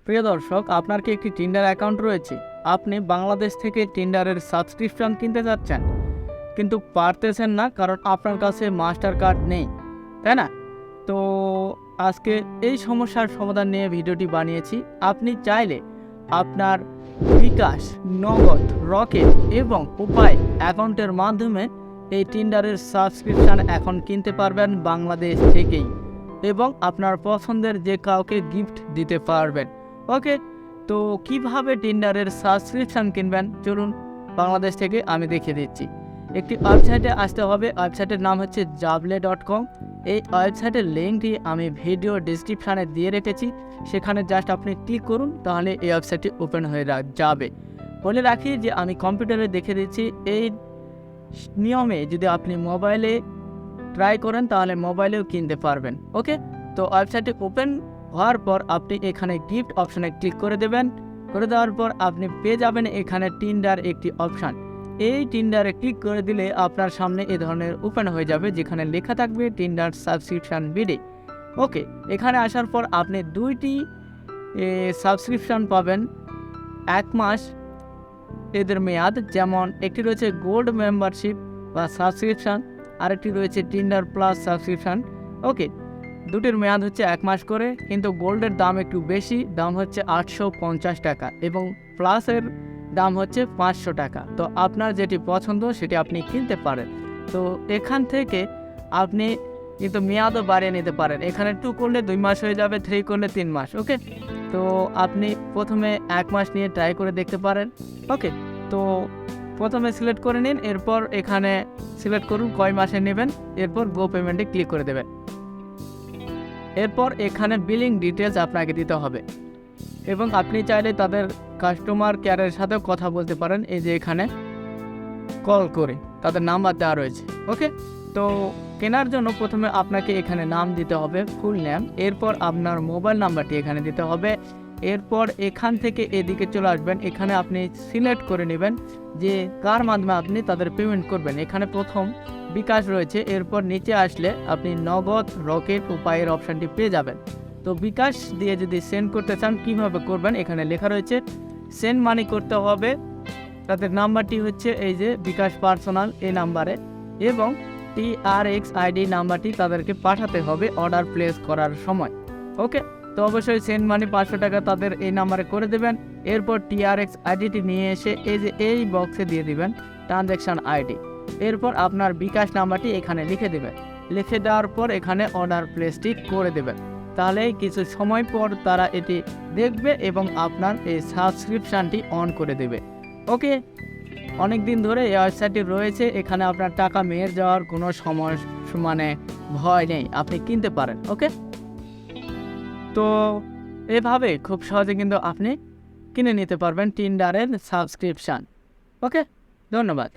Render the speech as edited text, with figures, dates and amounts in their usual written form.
প্রিয় দর্শক, আপনার কি একটি টিন্ডার অ্যাকাউন্ট রয়েছে? আপনি বাংলাদেশ থেকে টিন্ডারের সাবস্ক্রিপশন কিনতে যাচ্ছেন, কিন্তু পারতেছেন না কারণ আপনার কাছে মাস্টার কার্ড নেই, তাই না? তো আজকে এই সমস্যার সমাধান নিয়ে ভিডিওটি বানিয়েছি। আপনি চাইলে আপনার বিকাশ, নগদ, রকেট এবং উপায় অ্যাকাউন্টের মাধ্যমে এই টিন্ডারের সাবস্ক্রিপশন এখন কিনতে পারবেন বাংলাদেশ থেকেই, এবং আপনার পছন্দের যে কাউকে গিফট দিতে পারবেন। ওকে, তো কিভাবে টিন্ডারের সাবস্ক্রিপশন কিনবেন চলুন বাংলাদেশ থেকে আমি দেখিয়ে দিচ্ছি। একটি ওয়েবসাইটে আসতে হবে। ওয়েবসাইটের নাম হচ্ছে jable.com। এই ওয়েবসাইটের লিঙ্কটি আমি ভিডিও ডিসক্রিপশানে দিয়ে রেখেছি, সেখানে জাস্ট আপনি ক্লিক করুন, তাহলে এই ওয়েবসাইটটি ওপেন হয়ে যাবে। বলে রাখি যে আমি কম্পিউটারে দেখে দিচ্ছি। এই নিয়মে যদি আপনি মোবাইলে ট্রাই করেন তাহলে মোবাইলেও কিনতে পারবেন। ওকে, তো ওয়েবসাইটটি ওপেন হওয়ার পর আপনি এখানে গিফট অপশানে ক্লিক করে দেবেন। করে দেওয়ার পর আপনি পেয়ে যাবেন এখানে টিন্ডার একটি অপশান। এই টিন্ডারে ক্লিক করে দিলে আপনার সামনে এ ধরনের ওপেন হয়ে যাবে, যেখানে লেখা থাকবে টিন্ডার সাবস্ক্রিপশান বিডি। ওকে, এখানে আসার পর আপনি দুইটি সাবস্ক্রিপশান পাবেন, 1 মাস এদের মেয়াদ। যেমন একটি রয়েছে গোল্ড মেম্বারশিপ বা সাবস্ক্রিপশান, আরেকটি রয়েছে টিন্ডার প্লাস সাবস্ক্রিপশান। ওকে, দুটির মেয়াদ হচ্ছে 1 মাস করে, কিন্তু গোল্ডের দাম একটু বেশি, দাম হচ্ছে 850 টাকা এবং প্লাসের দাম হচ্ছে 500 টাকা। তো আপনার যেটি পছন্দ সেটি আপনি কিনতে পারেন। তো এখান থেকে আপনি কিন্তু মেয়াদও বাড়িয়ে নিতে পারেন। এখানে 2 করলে 2 মাস হয়ে যাবে, 3 করলে 3 মাস। ওকে, তো আপনি প্রথমে 1 মাস নিয়ে ট্রাই করে দেখতে পারেন। ওকে, তো প্রথমে সিলেক্ট করে নিন, এরপর এখানে সিলেক্ট করুন কয় মাসে নেবেন, এরপর গো পেমেন্টে ক্লিক করে দেবেন। এরপর এখানে বিলিং ডিটেলস আপনাকে দিতে হবে, এবং আপনি চাইলে তাদের কাস্টমার কেয়ারের সাথেও কথা বলতে পারেন। এই যে এখানে কল করে তাদের নাম্বার দেওয়া রয়েছে। ওকে, তো কেনার জন্য প্রথমে আপনাকে এখানে নাম দিতে হবে, ফুল নেম, এরপর আপনার মোবাইল নাম্বারটি এখানে দিতে হবে। এরপর এখান থেকে এদিকে চলে আসবেন, এখানে আপনি সিলেক্ট করে নেবেন যে কার মাধ্যমে আপনি তাদের পেমেন্ট করবেন। এখানে প্রথম বিকাশ রয়েছে, এরপর নিচে আসলে আপনি নগদ, রকেট, উপায়ের অপশানটি পেয়ে যাবেন। তো বিকাশ দিয়ে যদি সেন্ড করতে চান কীভাবে করবেন, এখানে লেখা রয়েছে সেন্ড মানি করতে হবে। তাদের নাম্বারটি হচ্ছে এই যে বিকাশ পার্সোনাল, এই নাম্বারে, এবং TRX ID নাম্বারটি তাদেরকে পাঠাতে হবে অর্ডার প্লেস করার সময়। ওকে, তো অবশ্যই সেন্ড মানি 500 টাকা তাদের এই নাম্বারে করে দেবেন। এরপর TRX আইডিটি নিয়ে এসে এই যে এই বক্সে দিয়ে দিবেন ট্রানজ্যাকশান আইডি। এরপর আপনার বিকাশ নাম্বারটি এখানে লিখে দেবেন। লিখে দেওয়ার পর এখানে অর্ডার প্লেসটি করে দেবেন। তাহলে কিছু সময় পর তারা এটি দেখবে এবং আপনার এই সাবস্ক্রিপশানটি অন করে দেবে। ওকে, অনেক দিন ধরে এই ওয়েবসাইটটি রয়েছে, এখানে আপনার টাকা মেরে যাওয়ার কোনো ভয় নেই, আপনি কিনতে পারেন। ওকে, তো এভাবে খুব সহজে কিন্তু আপনি কিনে নিতে পারবেন টিন্ডারের সাবস্ক্রিপশান। ওকে, ধন্যবাদ।